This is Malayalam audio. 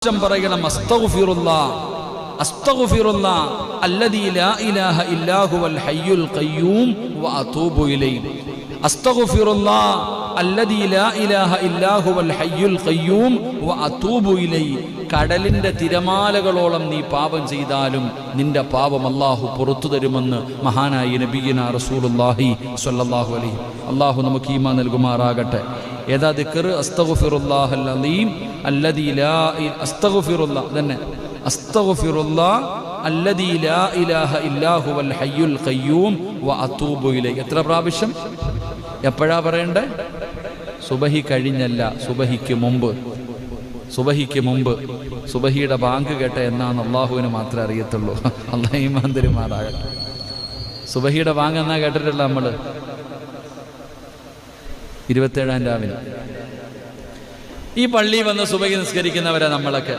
പറയണം അസ്തഗ്ഫിറുല്ലാഹ് അസ്തഗ്ഫിറുല്ലാഹ് അല്ലദീ ലാ ഇലാഹ ഇല്ലാ ഹുവൽ ഹയ്യുൽ ഖയ്യൂം വഅതൂബു ഇലൈഹി അസ്തഗ്ഫിറുല്ലാഹ് അല്ലദീ ലാ ഇലാഹ ഇല്ലാ ഹുവൽ ഹയ്യുൽ ഖയ്യൂം വഅതൂബു ഇലൈഹി. കടലിന്റെ തിരമാലകളോളം നീ പാപം ചെയ്താലും നിന്റെ പാപം അല്ലാഹു പുറത്തു തരുമെന്ന് മഹാനായ നബിയിന റസൂലുള്ളാഹി സ്വല്ലല്ലാഹു അലൈഹി. അല്ലാഹു നമുക്ക് ഈമാൻ നൽകുമാറാകട്ടെ. ഏതാ ദിക്ർ? അസ്തഗ്ഫിറുല്ലാഹൽ അലീം അല്ലദീ ലാ അസ്തഗ്ഫിറുല്ലാഹ് തന്നെ അസ്തഗ്ഫിറുല്ലാഹ് അല്ലദീ ലാ ഇലാഹ ഇല്ലാ ഹുവൽ ഹയ്യുൽ ഖയ്യൂം വഅതൂബു ഇലൈഹി. എത്ര പ്രാവശ്യം? എപ്പോഴാ പറയണ്ടേ? സുബഹി കഴിഞ്ഞല്ല, സുബഹിക്ക് മുമ്പ്. സുബഹിക്ക് മുമ്പ്. സുബഹിയുടെ ബാങ്ക് കേട്ട എന്നാന്ന് അള്ളാഹുവിന് മാത്രമേ അറിയത്തുള്ളൂ. അല്ലാഹു ഈമാൻ തരുമാറാകട്ടെ. സുബഹിയുടെ ബാങ്ക് എന്നാ കേട്ടിട്ടുള്ള നമ്മള് 27-ാം രാവിലെ ഈ പള്ളി വന്ന് സുബഹി നിസ്കരിക്കുന്നവരാ നമ്മളൊക്കെ.